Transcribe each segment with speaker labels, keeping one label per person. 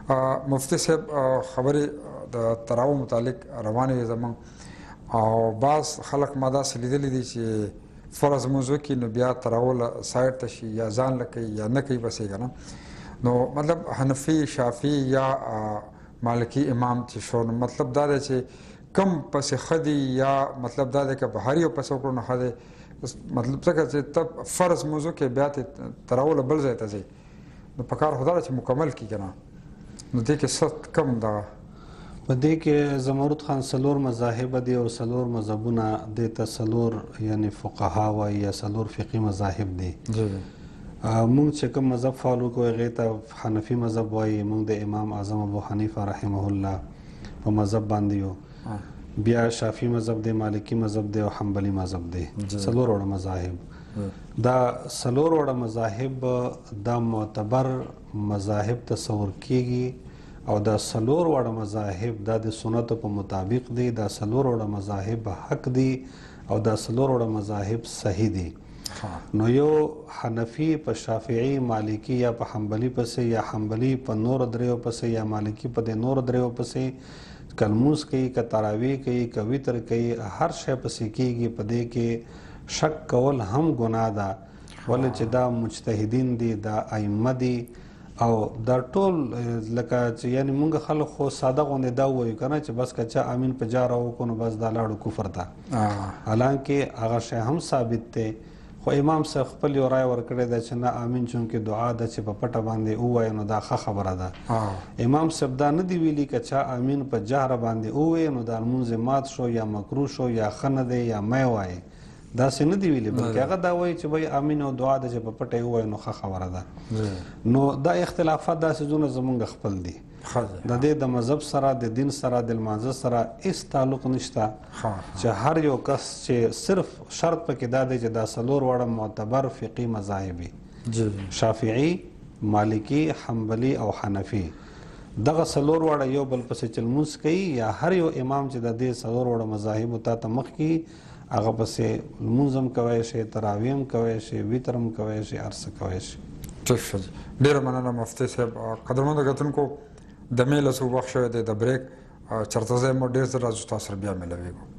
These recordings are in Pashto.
Speaker 1: مفتی صاحب خبرې د تراو متعلق روانې زمون او بعض خلک ما داسې لیدلی دي چې فرض موضوع کې نو بیا تراو سایډ ته شي یا ځان لکه یا نه کوي بسې که نه نو مطلب حنفي شافعي یا مالکي امام چې شو نو مطلب دا دی چې کم پسې ښه دي یا مطلب دا دی که په هر یو پسې وکړو نو ښه دی مطلب څنګه چې ته فرض موضوع کې بیا تراو له بل ځای ته ځې نو په کار خو دا ده چې مکمل کړي که نه نو دې کې ست کم دغه
Speaker 2: په دې کې زمرد خان څلور مذاهب دي او څلور مذهبونه دې ته څلور یعنی فقها وایي یا څلور فقهي مذاهب دي مونږ چې کوم مذهب فالو کوو هغې ته حنفي مذهب وایي مونږ د امام اعظم ابو حنیفه رحمه الله په مذهب باندې یو بیا شافعي مذهب دی مالکي مذهب دی او حنبلي مذهب دی څلور وړه مذاهب دا څلور وړه مذاهب دا معتبر مذاهب تصور کیږي او دا څلور وړه مذاهب دا د سنتو په مطابق دي دا څلور وړه مذاهب حق دي او دا څلور وړه مذاهب صحیح دي نو یو حنفي په شافعي مالکي یا په حنبلي پسې یا حنبلي په نور دریو پسې یا مالکي په د نور دریو پسې کلموز کوي که تراویح کوي که وتر کوي هر شی پسې کیږي په دې کې شک کول هم ګناه ده ولې چې دا مجتهدین دي دا ائمه دي او دا ټول لکه چې یعنی مونږ خلک خو ساده غوندې دا ووایو که نه چې بس که چا امین په جا راوکړو نو بس دا لاړو کفر ته حالانکې هغه شی هم ثابت دی خو امام صاحب خپل یو رای ورکړی دی چې نه امین چونکې دعا ده چې په پټه باندې ووایو نو دا ښه خبره ده امام صاحب دا نه دی ویلي که چا امین په جهره باندې ووایي نو دا لمونځ مات شو یا مکروه شو یا ښه نه دی یا مه وایي داسې نه دی ویلي بلکې هغه دا وایي چې بھائی امین او دعا ده چې په پټه یې ووایو نو ښه خبره ده نو دا اختلافات دا څیزونه زمونږ خپل دي د دې د مذهب سره د دین سره د لمانځه سره هیڅ تعلق نشته چې هر یو کس چې صرف شرط پکې دا دی چې دا څلور وړه معتبر فقهي مذاهب وي شافعي مالکي حنبلي او حنفي دغه څلور وړه یو بل پسې چې لمونځ کوي یا هر یو امام چې د دې څلور وړه مذاهبو ته مخکې هغه پسې لمونځ هم کوی شي تراویح هم کوی شي وتر هم کوی شي هر څه کوی شي
Speaker 1: ټیک ښه ډېره مننه مفتي صاحب قدرمنو کتونکو د میله څو وخت شوی دی د بریک چېرته ځای مو ډېر زر راځو تاسو سره بیا میلویږو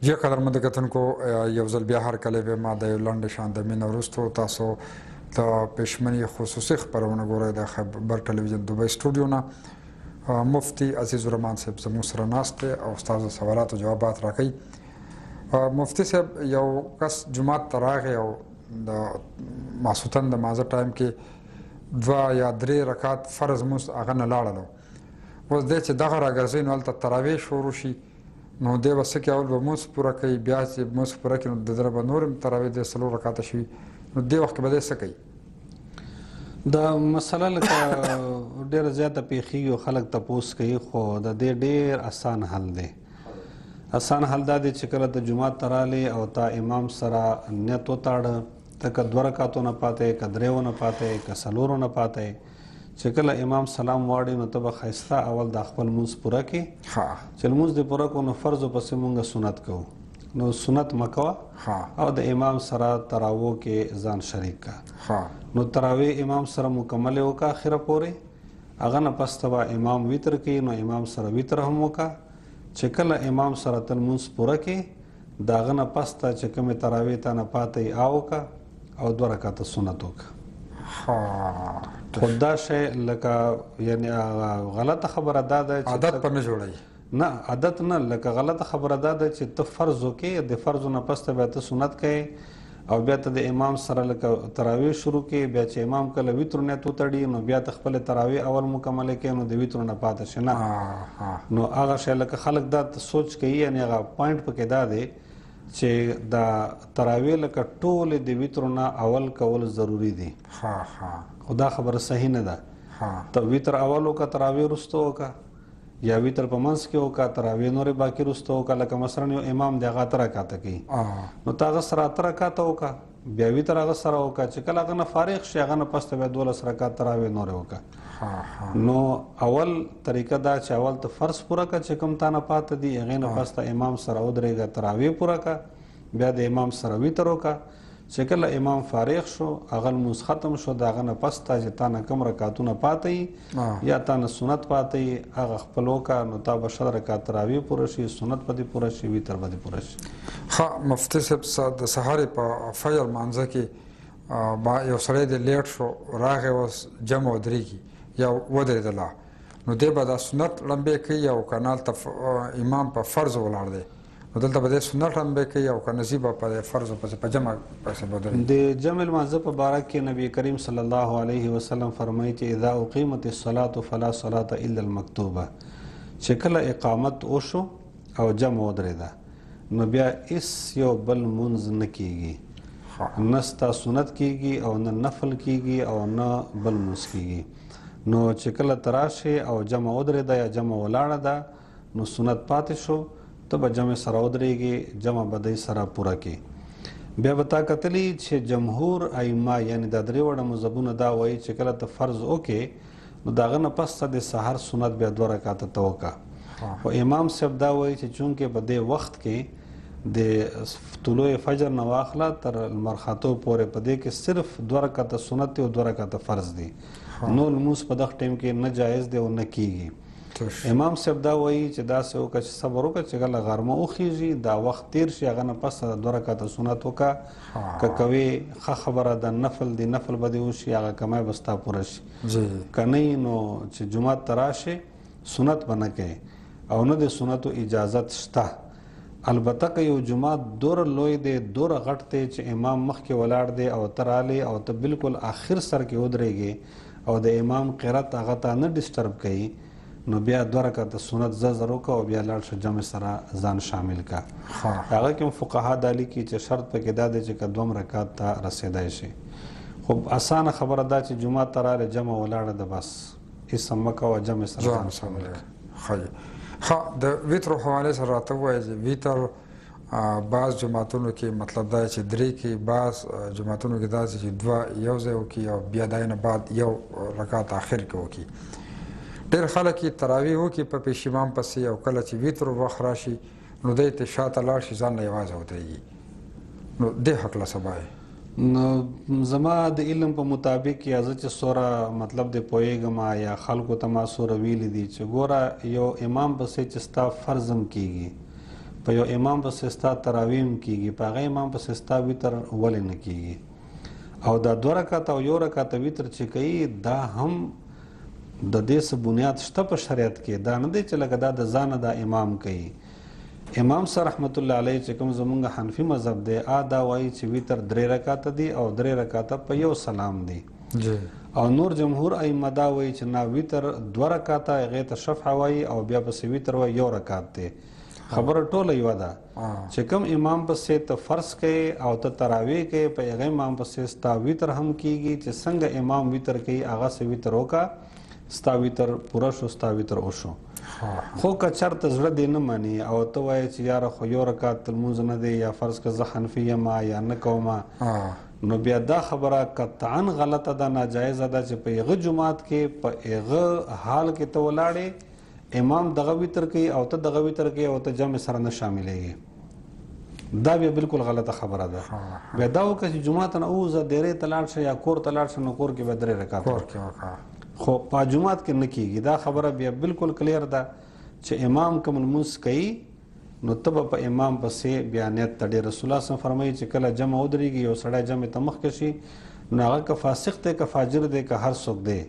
Speaker 1: یا قدرمند کتونکو یو ځل بیا هرکلی به ما د یو لنډې شان د مینه وروستو تاسو د پېشمنې خصوصي خپرونه ګورئ د خبر ټلویزیون دوبۍ سټوډیو نه مفتي عزیز الرحمن صاحب زموږ سره ناست دی او ستاسو سوالاتو جوابات راکوي مفتي صاحب یو کس جومات ته راغی او د ماسخوتن د مازه ټایم کې 2 یا 3 رکعات فرض مونځ هغه نه لاړلو اوس دی چې دغه راګرځوي نو هلته تراویح شروع شي نو دی به څه کوي اول به مونځ پوره کوي بیا چې مونځ پوره کړي نو د ده به نور هم تراویح د 4 رکعاته شوي نو دې وخت کې به دی څه کوي
Speaker 2: دا مسله لکه ډېره زیاته پیښیږي خلک تپوس کوي خو د دې ډېر اسان حل دی اسان حل دا دی چې کله ته جومات ته راغلې او تا امام سره نیت وتاړه ته که 2 رکعتو نه پاتې که 3 نه پاتې که 4 نه پاتې چې کله امام سلام واړي نو ته به ښایسته اول د خپل لمونځ پوره کړې چې لمونځ دې پوره کړو نو فرضو پسې مونږ سنت کوو نو سنت مه کوه او د امام سره تراویح کې ځان شریک کړه نو تراویح امام سره مکملې وکړه اخره پورې هغه نه پس ته به امام وتر کوي نو امام سره وتر هم وکړه چې کله امام سره ته لمونځ پوره کړې د هغه نه پس ته چې کومې تراویح ته نه پاتې وکړه او 2 رکعته سنت وکړه خو دا شی لکه یعنی غلطه خبره دا ده چې
Speaker 1: عادت په نه جوړوي
Speaker 2: نه عادت نه لکه غلطه خبره دا ده چې ته فرض وکړې د فرضو نه پس ته بیا ته سنت کوې او بیا ته د امام سره لکه تراویح شروع کړې بیا چې امام کله وتر نیت وتړي نو بیا ته خپلې تراویح اول مکملې کوې نو د وترو نه پاتې شي نه نو هغه شی لکه خلک دا سوچ کوي یعنی هغه پوینټ پکې دا دی چې دا تراویح لکه ټولې د وترو نه اول کول ضروري دي خو دا خبره صحیح نه ده ته وتر اول وکړه تراویح وروسته وکړه یا ویتر په منځ کې وکړه تراویح نورې باقي وروسته وکړه لکه مثلا یو امام دی هغه 8 رکعاته کوي نو ته هغه سره 8 رکعاته وکړه بیا ویتر هغه سره وکړه چې کله هغه نه فارغ شي هغه نه پس ته بیا 12 رکعات تراویح نورې وکړه نو اول طریقه دا چې اول ته فرض پوره کړه چې کوم تا نه پاته دي هغې نه پس ته امام سره ودرېږه تراویح پوره کړه بیا د امام سره ویتر وکړه چې کله امام فارغ شو هغه لمونځ ختم شو د هغه نه پس ته چې تا نه کوم رکعتونه پاته یا تا نه سنت پاته هغه خپل وکړه نو تا به 100 رکعات تراویح پوره شي سنت به دې پوره شي ویتر به دې پوره شي.
Speaker 1: ښه مفتي صاحب د سهارې په فجر مانځه کې یو سړی دی لیټ شو راغی اوس جمع ودرېږي یا ودرېدله نو دی به دا سنت لمبې کوي او که نه هلته امام په فرض ولاړ دی نو دلته به د سنت لمبې کوي او که نصیب په فرضو پسې په جمع پسې به ودرېږي.
Speaker 2: د جمع لمانځه په باره کې نبی کریم صلی الله علیه وسلم فرمایي چې اذا اقیمت الصلاة فلا صلاة الا المکتوبه چې کله اقامت وشو او جمع ودرېده نو بیا هیڅ یو بل لمونځ نه کیږي نه ستا سنت کیږي او نه نفل کیږي او نه بل لمونځ کیږي نو چې کله ته راشې او جمع ودرېده یا جمع ولاړه ده نو سنت پاتې شو ته به جمع سره ودرېږي جمع به دی سره پوره کړي. بیا به تا کتلی چې جمهور ائمه یعنی دا درې وړه مذهبونه دا وایي چې کله ته فرض وکې نو د هغه نه پس ته د سحر سنت بیا 2 رکعاته ته وکړه خو امام صاحب دا وایي چې چونکې په دې وخت کې د طلوع فجر نه واخله تر لمر خاطو پورې په دې کې صرف 2 رکعاته سنت او 2 رکعاته فرض دي نو لمونځ په دغه ټایم کې نه جایز دی او نه کیږي. امام صاحب دا وایي چې داسې وکړه چې صبر وکړه چې کله غرمه وخیږي دا وخت تیر شي هغه نه پس 2 رکعاته سنت وکړه که کوې ښه خبره ده نفل دی نفل به دې وشي هغه کمی به ستا پوره شي که نه نو چې جومات ته راشې سنت به نه کوې او نه د سنتو اجازت شته البته که یو جومات دوره لوی دی دوره غټ دی چې امام مخکې ولاړ دی او ته رالې او ته بالکل آخر سر کې ودرېږې او د امام قرت هغه ته نه ډسټرب کوي نو بیا 2 رکعاته سنت زر وکړه او بیا لاړ شه جمع سره ځان شامل کا هغه کې فقها دا لیکي چې شرط پکې دا دی چې که 2 رکعات ته رسېدای شي خو اسانه خبره دا چې جمعه ته راغله جمع ولاړه ده بس هېڅ هم مه کوه جمع سره ځان شامل کړه.
Speaker 1: ښه د ویترو حوالې سره راته ووایه چې ویتر بعض جماعتونو کې مطلب دا چې 3 کې بعض جماعتونو کې داسې چې 2 یو ځای وکړي او بیا د هغې نه بعد یو رکعت آخر کې وکړي. ډېر خلک یې تراویح وکړي په پیش امام پسې او کله چې ویتر وخت راشي نو دی ته شاته لاړ شي ځان له یوازې ودرېږي نو دې هکله څه وایې؟
Speaker 2: نو زما د علم په مطابق یا زه چې څوره مطلب د پوهېږم یا خلکو ته ما څوره ویلي دي چې ګوره یو امام پسې چې ستا فرض هم کیږي په یو امام پسې ستا تراویح هم کیږي په هغه امام پسې ستا ویتر ولې نه کیږي او دا 2 رکعاته او 1 رکعاته ویتر چې کوي دا هم د دې څه بنیاد شته په شریعت کې دا نه دی چې لکه دا د ځانه دا امام کوي امام صاحب رحمت الله علیه چې کوم زمونږ حنفي مذهب دی دا وایي چې ویتر 3 رکعاته دي او 3 رکعاته په یو سلام دي او نور جمهور ائمه دا وایي چې نه ویتر 2 رکعاته هغې ته شفع وایي او بیا پسې ویتر وایي 1 رکعت دی خبره ټوله یوه ده چې کوم امام پسې ته فرض کوي او ته تراویح کوي په هغه امام پسې ستا ویتر هم کیږي چې څنګه امام ویتر کوي هغه سه ویتر وکړه ستا ویتر پوره شو ستا ویتر وشو خو که چېرته زړه دې نه مني او ته وایې چې یاره خو 1 رکعت لمونځ نه دی یا فرض که زه حنفي یم یا نه کومه نو بیا دا خبره قطعا غلطه ده ناجایزه ده چې په هغه جومات کې په هغه حال کې ته ولاړې امام دغه ویتر کوي او ته دغه ویتر کوي او ته جمع سره نه شاملېږي دا بیا بالکل غلطه خبره ده بیا دا وکړه چې جومات نه ووځه ډېرې ته لاړ شه یا کور ته لاړ شه نو کور کې به 3 رکعات خو په جومات کې نه کیږي دا خبره بیا بالکل کلیر ده چې امام کوم لمونځ کوي نو ته به په امام پسې بیا نیت تړې رسول الله صلی فرمایي چې کله جمع ودرېږي یو سړی جمع ته مخکې شي نو هغه که فاسق دی که فاجر دی که هر څوک دی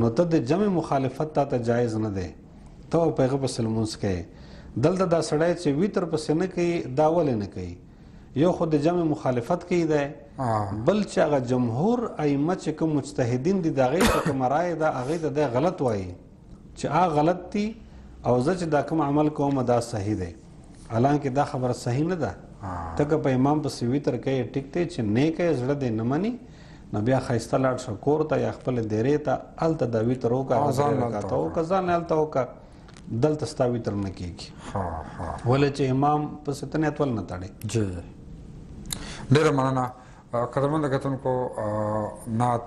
Speaker 2: نو ته د جمع مخالفت تا ته جایز نه دی ته په هغه پسې لمونځ کوي دلته دا سړی چې ویتر پسې نه کوي دا ولې نه کوي یو خو د جمع مخالفت کوي دی بل چې هغه جمهور ائمه چې کوم مجتهدین دي د هغې چې کومه رایې ده هغې ته دی غلط وایي چې هغه غلط دي او زه چې دا کوم عمل کوم دا صحیح دی حالانکه دا خبره صحیح نه ده ته که په امام پسې ویتر کوي ټیک دی چې نه کوي زړه دې نه مني نو بیا ښایسته لاړ شه کور ته یا خپلې دیرې ته هلته دا ویتر وکړه ځان هلته وکړه دلته ستا وتر نه کېږي ولې چې امام پسې ته نیت ول نه تړې.
Speaker 1: جی ډېره مننه قدرمنده کتونکو. نعت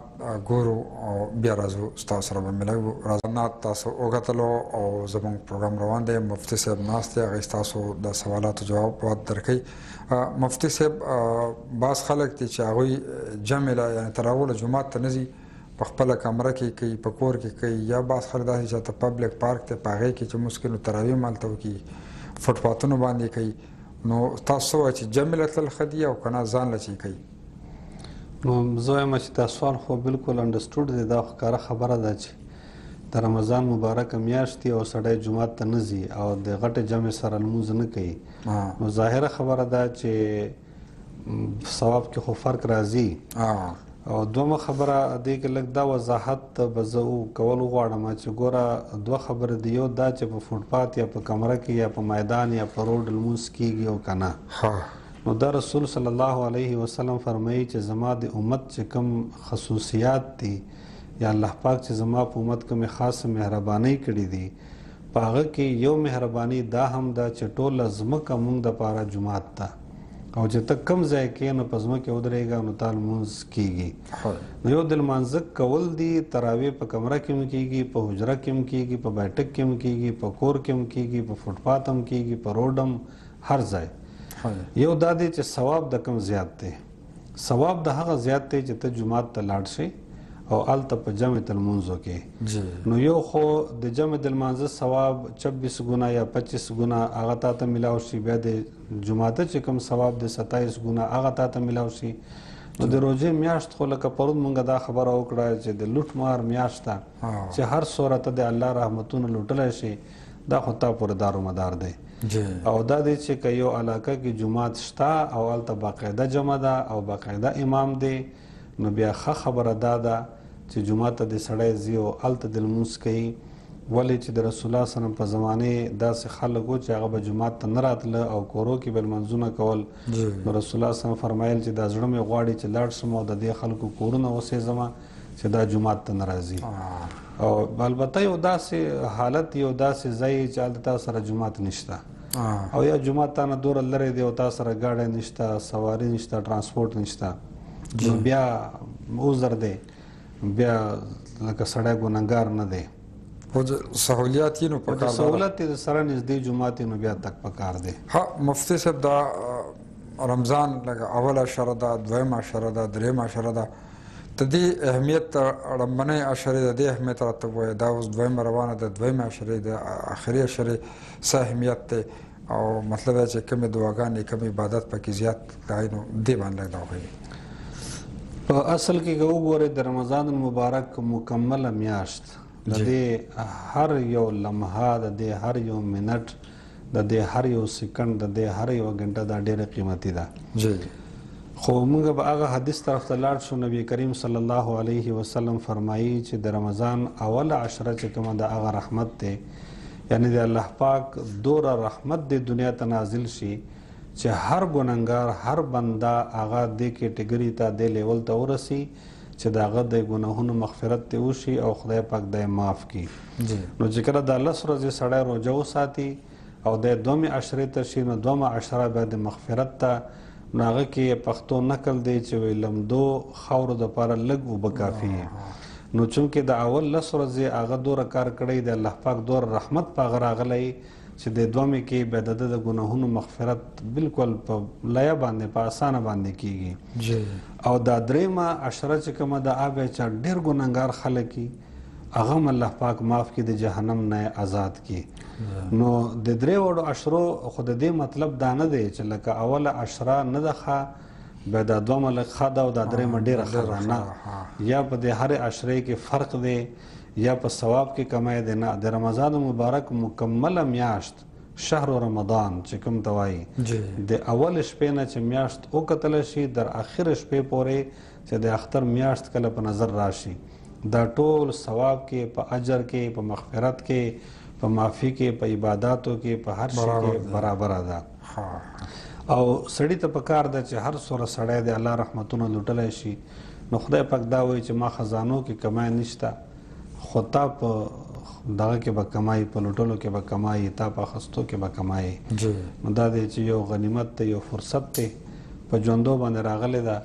Speaker 1: ګورو او بیا راځو ستاسو سره به ملاوو. نعت تاسو وکتلو او زموږ پروګرام روان دی. مفتي صاحب ناست دی، هغوی ستاسو د سوالاتو جواب درکوي. مفتي صاحب بعض خلک دي چې هغوی جمع یعنې تراوله جومات ته نه ځي، په خپله کمره کې کوي، په کور کې کوي، یا بعض خلک داسې چې هلته پبلک پارک دی په هغې کې چې مونځ کوي نو تراویح هم هلته وکړي، فوټپاتونو باندې کوي. نو تاسو څه وایئ چې جمع له تلل ښه دي او که نه ځان له چې کوي؟
Speaker 2: نو زه وایم چې دا سوال خو بالکل انډرسټوډ دی. دا خو ښکاره خبره ده چې د رمضان مبارکه میاشت دی او سړی جومات ته نه ځي او د غټې جمع سره لمونځ نه کوي، نو ظاهره خبره ده چې ثواب کې خو فرق راځي. او دومره خبره دې کې لږ دا وضاحت به زه کول غواړم چې ګوره دوه خبرې دي. یو دا چې په فوټپات یا په کمره کې یا په میدان یا په روډ لمونځ کېږي او که نه، نو دا رسول صلی الله علیه وسلم فرمایي چې زما د امت چې کوم خصوصیات دي یا الله پاک چې زما په امت کومې خاصه مهربانۍ کړي دي، په هغه کې یو مهرباني دا هم ده چې ټوله ځمکه موږ دپاره جومات ده او چې ته کم ځای کې نو په ځمکې ودرېږه نو تا لمونځ کېږي. نو یو د لمانځه کول دي، تراویح په کمره کې هم کېږي، په حجره کې هم کېږي، په بیټک کې هم کېږي، په کور کې هم کېږي، په فوټپات هم کېږي، په روډ هم، هر ځای. یو دا دی چې ثواب د کم زیات دی. ثواب د هغه زیات دی چې ته جومات ته لاړ شې او هلته په جمع ته لمونځ وکړې. نو یو خو د جمع د لمانځه ثواب 26 ګونه یا 25 ګونه هغه تا ته میلاو شي، بیا د جمعاته چې کوم ثواب د 27 ګونه هغه تا ته میلاو شي. نو د روژې میاشت خو لکه پرون مونږ دا خبره وکړه چې د لوټ مار میاشت ده چې هر صورت د الله رحمتونه لوټلی شي، دا خو تا پورې دارومدار دی. او دا دی چې که یو علاقه کې جومات شته او هلته باقاعده جمع ده او باقاعده امام دی، نو بیا ښه خبره دا ده چې جومات ته د سړی ځي او هلته د لمونځ کوي. ولې چې د رسول الله صلی الله علیه وسلم په زمانې داسې خلک وو چې هغه به جومات ته نه راتله او کورو کې به لمونځونه کول. نو رسول الله صلی الله علیه وسلم فرمایل چې دا زړه مې غواړي چې لاړ شم او د دې خلکو کورونه وسېځم چې دا جومات ته نه راځي. او البته یو داسې حالت، یو داسې ځای چې هلته تا سره جومات نشته او یا جومات تا نه دوره لرې دی او تا سره ګاډی نشته، سواري نشته، ترانسپورټ نشته، نو بیا عذر دی، بیا لکه سړی ګنهګار نه دی.
Speaker 1: سهولیات یې نو پکار ده،
Speaker 2: سهولت یې سره نږدې جومات نو بیا تک پکار دی.
Speaker 1: ها مفتي صاحب، دا رمضان لکه اوله عشره ده، دویمه عشره ده، درېیمه عشره ده، د دې اهمیت لومبنۍ عشرې د دې اهمیت راته ووایه. دا اوس دویمه روانه ده، دویمه عشرې د اخري عشرې څه اهمیت دی او مطلب دا چې کومې دعاګانې کوم عبادت پکې زیات دی، نو دې باندې لږ دا وښیي.
Speaker 2: په اصل کې که وګورئ د رمضان المبارک مکمله میاشت، د دې هر یو لمحه، د دې هر یو منټ، د دې هر یو سکند، د دې هر یو غنټه دا ډېره قیمتي ده. خو موږ به هغه حدیث طرف ته لاړ شو. نبی کریم صلی الله علیه وسلم فرمایي چې د رمضان اوله عشره چې کومه ده هغه رحمت دی، یعنی د الله پاک دوره رحمت د دنیا ته نازل شي چې هر ګنهګار، هر بنده هغه دې کیټګري ته، دې لیول ته ورسي چې د هغه د ګناهونو مغفرت ته وشي او خدای پاک دی معاف کړي. نو چې کله د 10 ورځې سړی روژه وساتي او د دومې عشرې ته شي، نو دومه عشره بیا د مغفرت ته، نو هغه کې پښتو نقل دی چې وایي لمدو خاورو دپاره لږ اوبه کافي. نو چونکې د اول 10 ورځې هغه دوره کار کړی، د الله پاک دوره رحمت په هغه راغلی چې د دومې کې بیا د د ګناهونو مغفرت بالکل په لایه باندې، په اسانه باندې کېږي. او دا درېیمه عشره چې کومه ده هغه چې ډېر ګنهګار خلک وي هغه هم الله پاک معاف کړي، د جهنم نه آزاد کړي. نو د درې وړو عشرو خو د دې مطلب دا نه دی چې لکه اوله عشره نه ده ښه، بیا دا دومه لږ ښه ده او دا درېیمه ډېره ښه ده، نه. یا په د هرې عشرې کې فرق دی یا په ثواب کې کمی دی، نه. د رمضان مبارک مکمله میاشت، شهر رمضان چې کوم ته وایي، د اول شپې نه چې میاشت وکتلی شي در اخر شپې پورې چې د اختر میاشت کله په نظر راشي، دا ټول ثواب کې، په اجر کې، په مغفرت کې، په معافي کې، په عباداتو کې، په هر شي کې برابره ده. او سړي ته پکار ده چې هر څومره سړی د الله رحمتونه لوټلی شي، نو خدای پاک دا وایي چې ما خزانو کې کمای نشته، خو تا په دغه کې به کمای، په لوټلو کې به کمای، تا په اخیستو کې به کمای.
Speaker 1: جی
Speaker 2: نو دا دی چې یو غنیمت دی، یو فرصت دی، په ژوندو باندې راغلی ده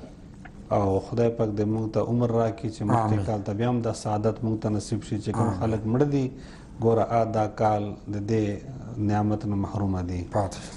Speaker 2: او خدای پاک دې موږ ته عمر راکړي چې مخکې کال ته بیا هم دا سعادت موږ ته نصیب شي چې کوم خلک مړه دي ګوره دا کال د دې نعمت نه محرومه دي.
Speaker 1: پاتې